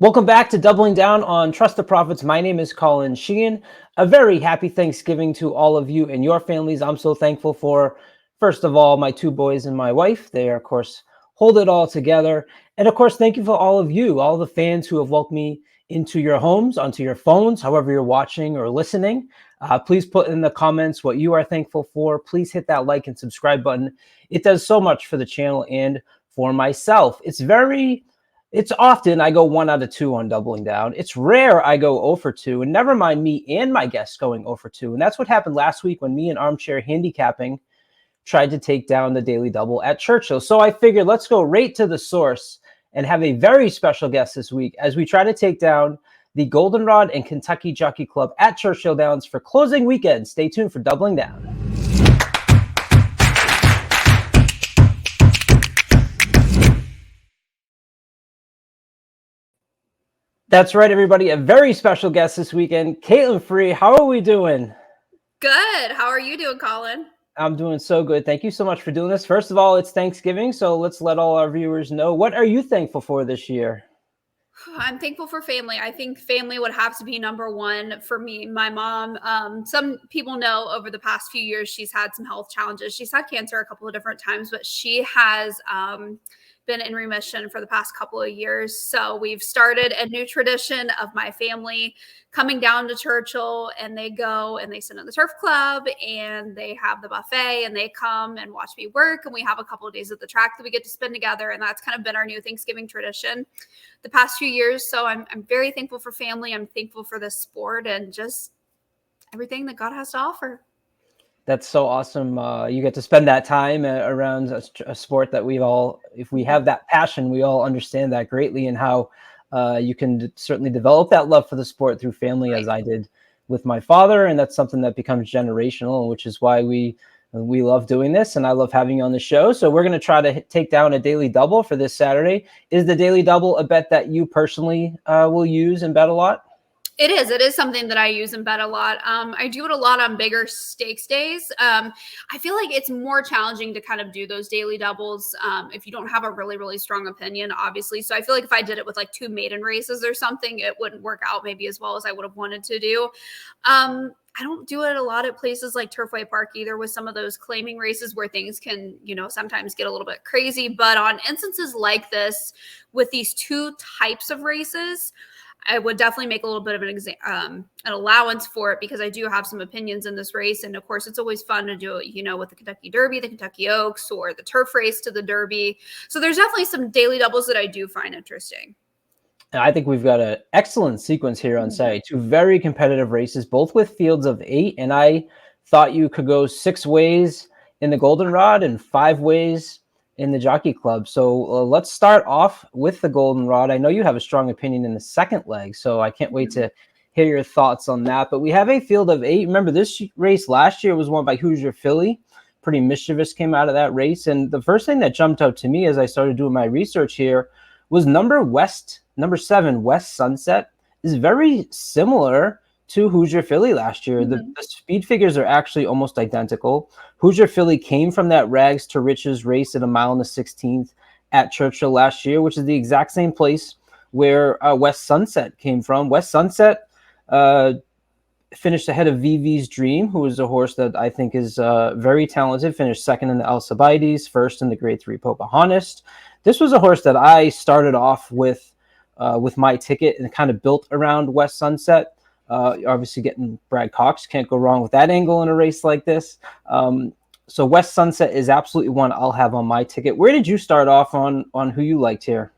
Welcome back to Doubling Down on Trust the Profits. My name is Colin Sheehan. A very happy Thanksgiving to all of you and your families. I'm so thankful for, first of all, my two boys and my wife. They are, of course, hold it all together. And of course, thank you for all of you, all the fans who have welcomed me into your homes, onto your phones, however you're watching or listening. Please put in the comments what you are thankful for. Please hit that like and subscribe button. It does so much for the channel and for myself. It's often I go 1 out of 2 on Doubling Down. It's rare I go 0 for 2, and never mind me and my guests going 0 for 2. And that's what happened last week when me and Armchair Handicapping tried to take down the Daily Double at Churchill. So I figured let's go right to the source and have a very special guest this week as we try to take down the Goldenrod and Kentucky Jockey Club at Churchill Downs for closing weekend. Stay tuned for Doubling Down. That's right, everybody. A very special guest this weekend, Kaitlin Free. How are we doing? Good. How are you doing, Colin? I'm doing so good. Thank you so much for doing this. First of all, it's Thanksgiving, so let's let all our viewers know. What are you thankful for this year? I'm thankful for family. I think family would have to be number one for me. My mom, some people know over the past few years, she's had some health challenges. She's had cancer a couple of different times, but she has been in remission for the past couple of years. So we've started a new tradition of my family coming down to Churchill, and they go and they sit in the turf club and they have the buffet and they come and watch me work. And we have a couple of days at the track that we get to spend together. And that's kind of been our new Thanksgiving tradition the past few years. So I'm very thankful for family. I'm thankful for this sport and just everything that God has to offer. That's so awesome. You get to spend that time around a sport that if we have that passion, we all understand that greatly, and how you can certainly develop that love for the sport through family, right, as I did with my father. And that's something that becomes generational, which is why we love doing this. And I love having you on the show. So we're going to try to take down a daily double for this Saturday. Is the daily double a bet that you personally will use and bet a lot? It is. It is something that I use and bet a lot. I do it a lot on bigger stakes days. I feel like it's more challenging to kind of do those daily doubles if you don't have a really, really strong opinion, obviously. So I feel like if I did it with like 2 maiden races or something, it wouldn't work out maybe as well as I would have wanted to do. I don't do it a lot at places like Turfway Park either, with some of those claiming races where things can, sometimes get a little bit crazy. But on instances like this, with these 2 types of races, I would definitely make a little bit of an allowance for it, because I do have some opinions in this race. And of course, it's always fun to do it, with the Kentucky Derby, the Kentucky Oaks, or the turf race to the Derby. So there's definitely some daily doubles that I do find interesting. I think we've got an excellent sequence here on Saturday. 2 very competitive races, both with fields of 8. And I thought you could go 6 ways in the Goldenrod and 5 ways in the Jockey Club. So let's start off with the Goldenrod. I know you have a strong opinion in the second leg, so I can't wait to hear your thoughts on that. But we have a field of 8. Remember, this race last year was won by Hoosier Philly. Pretty mischievous came out of that race. And the first thing that jumped out to me as I started doing my research here was number 7, West Sunset, is very similar to Hoosier Philly last year. The speed figures are actually almost identical. Hoosier Philly came from that rags to riches race at 1 mile and 1/16 at Churchill last year, which is the exact same place where West Sunset came from. West Sunset finished ahead of VV's Dream, who is a horse that I think is very talented, finished second in the Alcibiades, first in the Grade 3 Pocahontas. This was a horse that I started off with my ticket and kind of built around West Sunset. Obviously getting Brad Cox, can't go wrong with that angle in a race like this. So West Sunset is absolutely one I'll have on my ticket. Where did you start off on who you liked here?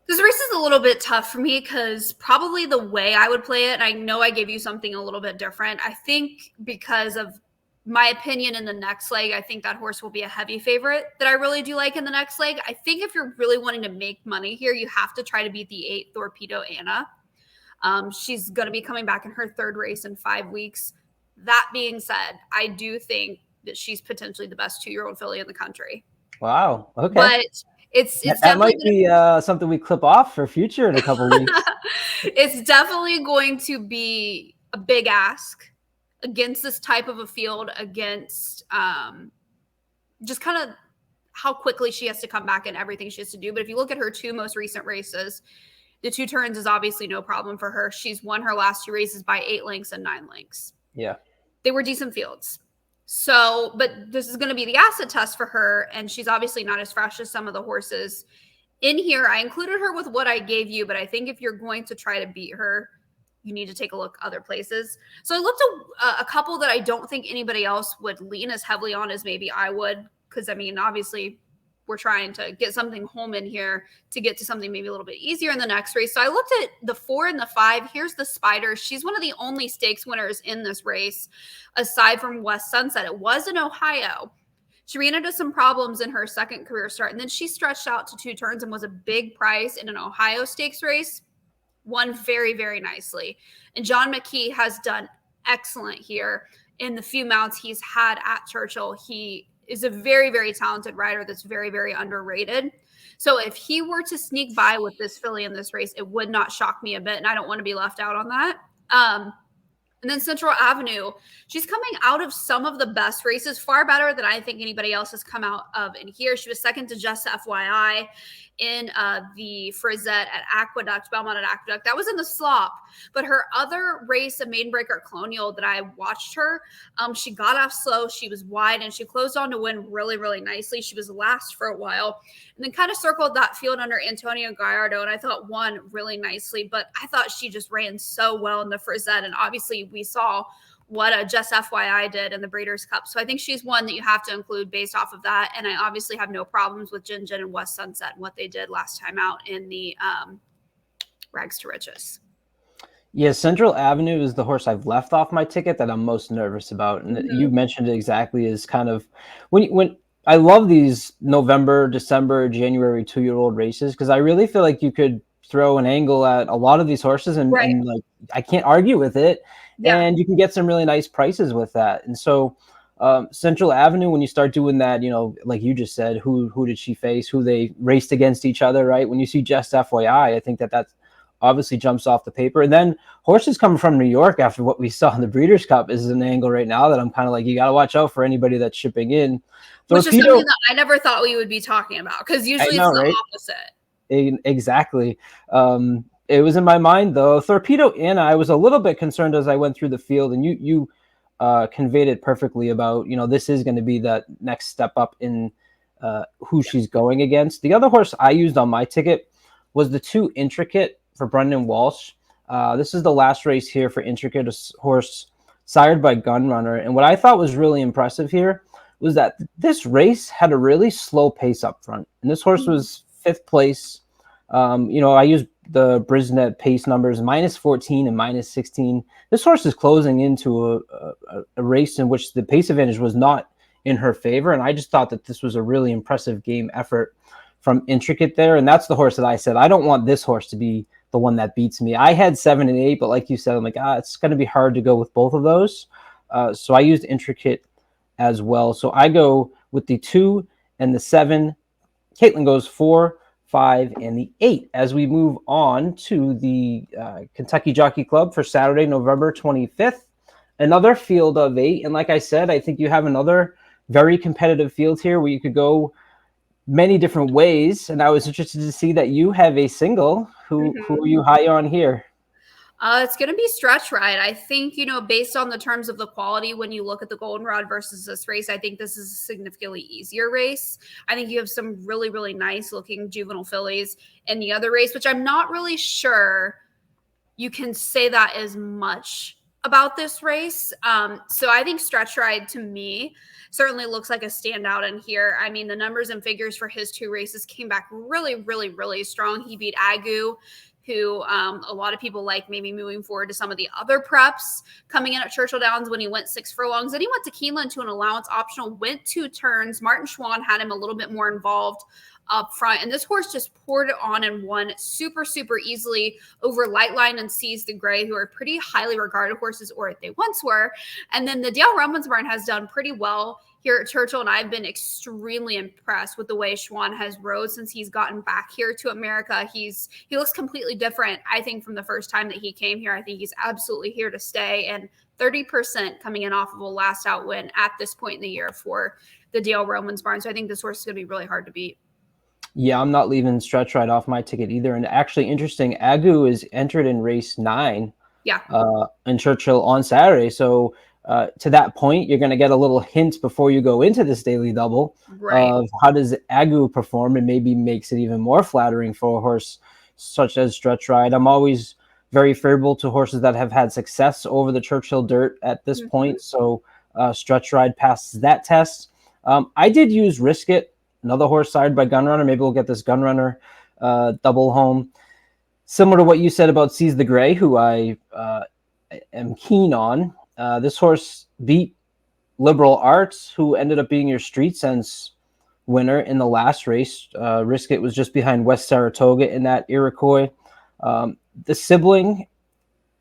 This race is a little bit tough for me, because probably the way I would play it, and I know I gave you something a little bit different. I think because of my opinion in the next leg, I think that horse will be a heavy favorite that I really do like in the next leg. I think if you're really wanting to make money here, you have to try to beat the 8 Torpedo Anna. She's going to be coming back in her 3rd race in 5 weeks. That being said, I do think that she's potentially the best 2-year-old filly in the country. Wow. Okay. But it's that might be something we clip off for future in a couple weeks. It's definitely going to be a big ask against this type of a field, against just kind of how quickly she has to come back and everything she has to do. But if you look at her 2 most recent races, The 2 turns is obviously no problem for her. She's won her last 2 races by 8 lengths and 9 lengths. Yeah. They were decent fields. So, but this is going to be the acid test for her, and she's obviously not as fresh as some of the horses in here. I included her with what I gave you, but I think if you're going to try to beat her, you need to take a look other places. So I looked at a couple that I don't think anybody else would lean as heavily on as maybe I would, because I mean, obviously we're trying to get something home in here to get to something maybe a little bit easier in the next race. So I looked at the 4 and the 5. Here's the Spider. She's one of the only stakes winners in this race, aside from West Sunset. It was in Ohio. She ran into some problems in her second career start, and then she stretched out to 2 turns and was a big prize in an Ohio Stakes race. Won very, very nicely. And John McKee has done excellent here in the few mounts he's had at Churchill. He is a very, very talented rider that's very, very underrated. So if he were to sneak by with this filly in this race, it would not shock me a bit, and I don't want to be left out on that. And then Central Avenue, she's coming out of some of the best races, far better than I think anybody else has come out of in here. She was second to Just FYI in the Frizette at Aqueduct, Belmont at Aqueduct. That was in the slop. But her other race, a Maiden Breaker Colonial that I watched her, she got off slow. She was wide, and she closed on to win really, really nicely. She was last for a while and then kind of circled that field under Antonio Gallardo, and I thought won really nicely. But I thought she just ran so well in the Frizette, and obviously we saw what a Just FYI did in the Breeders' Cup. So I think she's one that you have to include based off of that. And I obviously have no problems with Jin Jin and West Sunset and what they did last time out in the Rags to Riches. Yeah, Central Avenue is the horse I've left off my ticket that I'm most nervous about. And you mentioned it exactly as kind of when I love these November, December, January 2-year-old races, because I really feel like you could throw an angle at a lot of these horses and like I can't argue with it. Yeah. And you can get some really nice prices with that. And so Central Avenue, when you start doing that, you know, like you just said, who did she face, who they raced against each other, right? When you see Just FYI, I think that obviously jumps off the paper. And then horses coming from New York after what we saw in the Breeders' Cup is an angle right now that I'm kind of like, you got to watch out for anybody that's shipping in. Which is something that I never thought we would be talking about, because usually it's the opposite. Exactly. It was in my mind, though. Torpedo Anna, I was a little bit concerned as I went through the field, and you conveyed it perfectly about, you know, this is going to be that next step up in who she's going against. The other horse I used on my ticket was the 2 Intricate for Brendan Walsh. This is the last race here for Intricate, a horse sired by Gunrunner. And what I thought was really impressive here was that this race had a really slow pace up front. And this horse was 5th place. You know, I used the Brisnet pace numbers, -14 and -16. This horse is closing into a race in which the pace advantage was not in her favor. And I just thought that this was a really impressive game effort from Intricate there. And that's the horse that I said, I don't want this horse to be the one that beats me. I had 7 and 8, but like you said, I'm like, it's going to be hard to go with both of those. So I used Intricate as well. So I go with the 2 and the 7. Kaitlin goes 4, 5, and the 8 as we move on to the Kentucky Jockey Club for Saturday, November 25th. Another field of 8. And like I said, I think you have another very competitive field here where you could go many different ways. And I was interested to see that you have a single. Who are you high on here? It's going to be Stretch Ride. I think, you know, based on the terms of the quality, when you look at the Goldenrod versus this race, I think this is a significantly easier race. I think you have some really, really nice looking juvenile fillies in the other race, which I'm not really sure you can say that as much about this race. So I think Stretch Ride to me certainly looks like a standout in here. I mean, the numbers and figures for his 2 races came back really, really, really strong. He beat Agu, who a lot of people like maybe moving forward to some of the other preps coming in at Churchill Downs when he went 6 furlongs. Then he went to Keeneland to an allowance optional, went 2 turns. Martin Schwann had him a little bit more involved up front. And this horse just poured it on and won super, super easily over Lightline and Seize the Gray, who are pretty highly regarded horses, or they once were. And then the Dale Rumensbarn has done pretty well here at Churchill, and I've been extremely impressed with the way Schwann has rode since he's gotten back here to America. He looks completely different, I think, from the first time that he came here. I think he's absolutely here to stay, and 30% coming in off of a last out win at this point in the year for the Dale Rumensbarn. So I think this horse is going to be really hard to beat. Yeah, I'm not leaving Stretch Ride off my ticket either. And actually, interesting, Agu is entered in race 9 Yeah, in Churchill on Saturday. So to that point, you're going to get a little hint before you go into this daily double right. of how does Agu perform, and maybe makes it even more flattering for a horse such as Stretch Ride. I'm always very favorable to horses that have had success over the Churchill dirt at this Mhm. point. So Stretch Ride passes that test. I did use Risk It, another horse side by Gunrunner. Maybe we'll get this Gunrunner double home. Similar to what you said about Seize the Gray, who I am keen on. This horse beat Liberal Arts, who ended up being your Street Sense winner in the last race. Risk It was just behind West Saratoga in that Iroquois. The sibling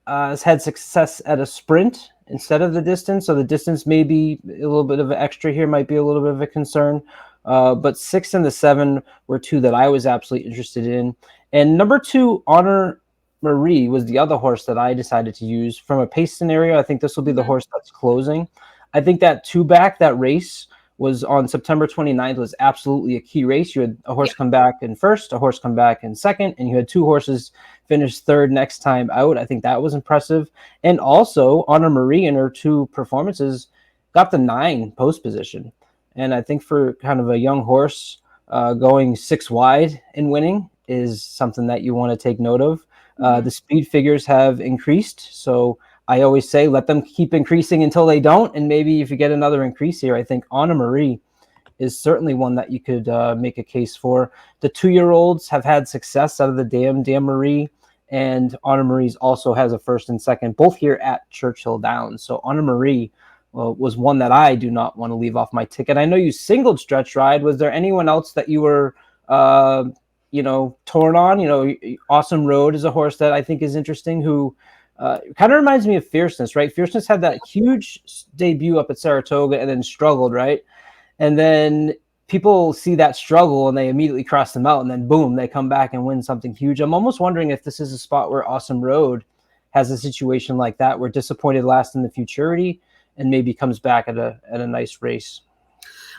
has had success at a sprint instead of the distance, so the distance may be a little bit of an extra here, might be a little bit of a concern. But 6 and the 7 were two that I was absolutely interested in. And number 2, Honor Marie, was the other horse that I decided to use. From a pace scenario, I think this will be the Mhm. horse that's closing. I think that two-back, that race was on September 29th, was absolutely a key race. You had a horse Yeah. come back in first, a horse come back in second, and you had two horses finish third next time out. I think that was impressive. And also, Honor Marie in her 2 performances got the 9 post position. And I think for kind of a young horse, going 6 wide and winning is something that you want to take note of. Mhm. The speed figures have increased, so I always say let them keep increasing until they don't. And maybe if you get another increase here, I think Honor Marie is certainly one that you could make a case for. The 2-year-olds have had success out of the Dam Marie, and Honor Marie's also has a first and second, both here at Churchill Downs. So Honor Marie was one that I do not want to leave off my ticket. I know you singled Stretch Ride. Was there anyone else that you were, torn on? Awesome Road is a horse that I think is interesting, who kind of reminds me of Fierceness, right? Fierceness had that huge debut up at Saratoga and then struggled, right? And then people see that struggle and they immediately cross them out, and then boom, they come back and win something huge. I'm almost wondering if this is a spot where Awesome Road has a situation like that, where disappointed last in the futurity and maybe comes back at a nice race.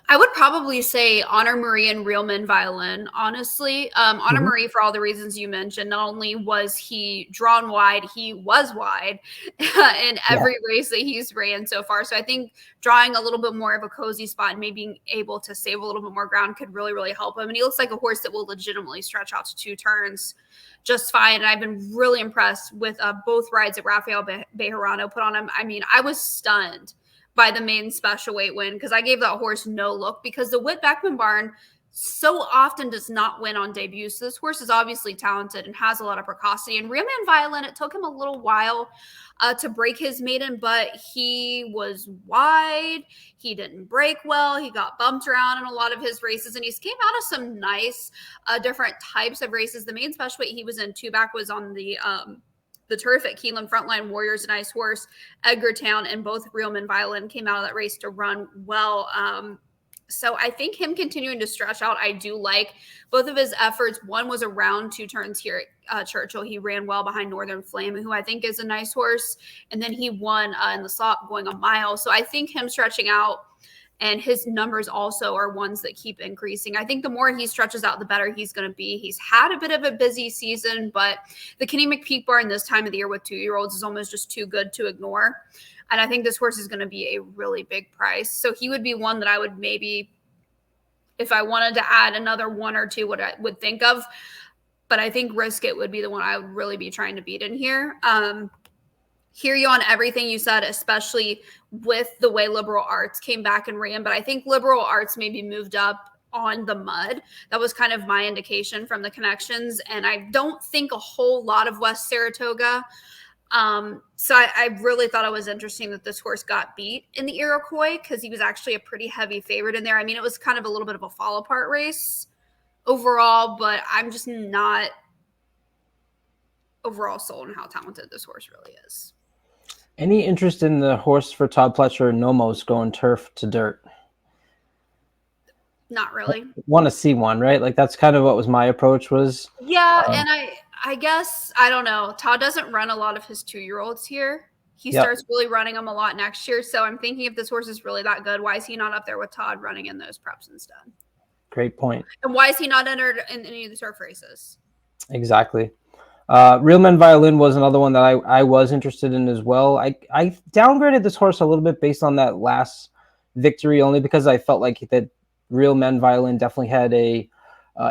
I would probably say Honor Marie and Reelman Violin, honestly. Honor Mm-hmm. Marie, for all the reasons you mentioned, not only was he drawn wide, he was wide in Yeah. every race that he's ran so far. So I think drawing a little bit more of a cozy spot and maybe being able to save a little bit more ground could really, really help him. And he looks like a horse that will legitimately stretch out to 2 turns just fine. And I've been really impressed with both rides that Rafael Bejarano put on him. I mean, I was stunned by the main special weight win because I gave that horse no look because the Whit Beckman barn so often does not win on debut. So this horse is obviously talented and has a lot of precocity. And Real Man Violin, it took him a little while to break his maiden, but he was wide. He didn't break well. He got bumped around in a lot of his races, and he's came out of some nice different types of races. The main special weight he was in, two back, was on the terrific Keeneland Frontline Warriors, a nice horse, Edgartown, and both Reelman Violin came out of that race to run well. So I think him continuing to stretch out, I do like both of his efforts. One was around 2 turns here at Churchill. He ran well behind Northern Flame, who I think is a nice horse. And then he won in the slot going a mile. So I think him stretching out and his numbers also are ones that keep increasing. I think the more he stretches out, the better he's going to be. He's had a bit of a busy season, but the Kenny McPeak barn this time of the year with 2-year-olds is almost just too good to ignore. And I think this horse is going to be a really big price. So he would be one that I would maybe, if I wanted to add another 1 or 2, what I would think of. But I think Risk It would be the one I would really be trying to beat in here. Hear you on everything you said, especially with the way Liberal Arts came back and ran. But I think Liberal Arts maybe moved up on the mud. That was kind of my indication from the connections. And I don't think a whole lot of West Saratoga. So I really thought it was interesting that this horse got beat in the Iroquois because he was actually a pretty heavy favorite in there. I mean, it was kind of a little bit of a fall apart race overall, but I'm just not overall sold on how talented this horse really is. Any interest in the horse for Todd Pletcher, Nomos, going turf to dirt? Not really. Want to see one, right? Like that's kind of what was my approach was. Yeah, and I guess I don't know. Todd doesn't run a lot of his 2-year-olds here. He Yep. starts really running them a lot next year. So I'm thinking if this horse is really that good, why is he not up there with Todd running in those preps instead? Great point. And why is he not entered in any of the turf races? Exactly. Real Men Violin was another one that I was interested in as well. I downgraded this horse a little bit based on that last victory, only because I felt like that Real Men Violin definitely had a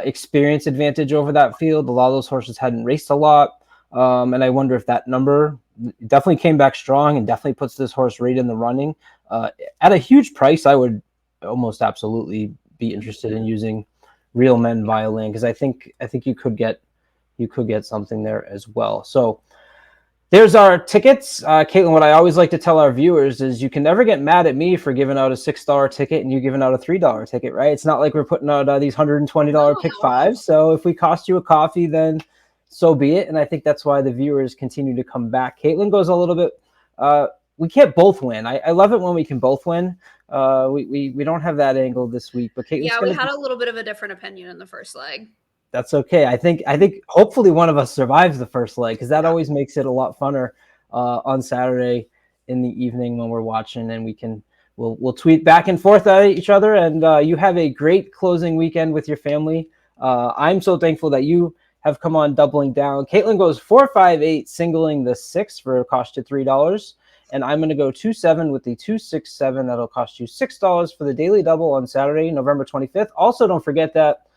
experience advantage over that field. A lot of those horses hadn't raced a lot, and I wonder if that number definitely came back strong and definitely puts this horse right in the running. At a huge price, I would almost absolutely be interested in using Real Men Violin, because I think you could get something there as well. So there's our tickets. Kaitlin, what I always like to tell our viewers is you can never get mad at me for giving out a $6 ticket and you giving out a $3 ticket, right? It's not like we're putting out these $120 pick fives. So if we cost you a coffee, then so be it. And I think that's why the viewers continue to come back. Kaitlin goes a little bit, we can't both win. I love it when we can both win. We don't have that angle this week, but Caitlin's we had a little bit of a different opinion in the first leg. That's okay. I think hopefully one of us survives the first leg, because that always makes it a lot funner on Saturday in the evening when we're watching, and we'll tweet back and forth at each other. And you have a great closing weekend with your family. I'm so thankful that you have come on doubling down. Kaitlin goes 4-5-8, singling the 6 for a cost you $3. And I'm going to go 2-7 with the 2-6-7. That'll cost you $6 for the daily double on Saturday, November 25th. Also, don't forget that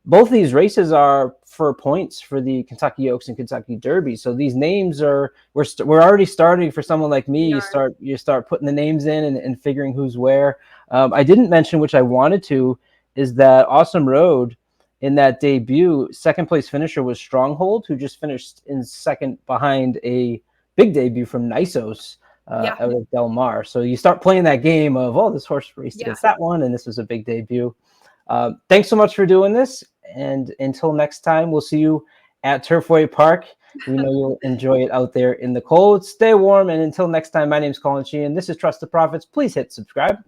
both of these races are for points for the Kentucky Oaks and Kentucky Derby. So these names we're already starting for someone like me. You start putting the names in and figuring who's where. I didn't mention, which I wanted to, is that Awesome Road in that debut, second place finisher was Stronghold, who just finished in second behind a big debut from Nisos out of Del Mar. So you start playing that game of, oh, this horse raced against that one, and this was a big debut. Thanks so much for doing this. And until next time, we'll see you at Turfway Park. We know you'll enjoy it out there in the cold. Stay warm. And until next time, my name is Colin Sheehan. This is Trust the Profits. Please hit subscribe.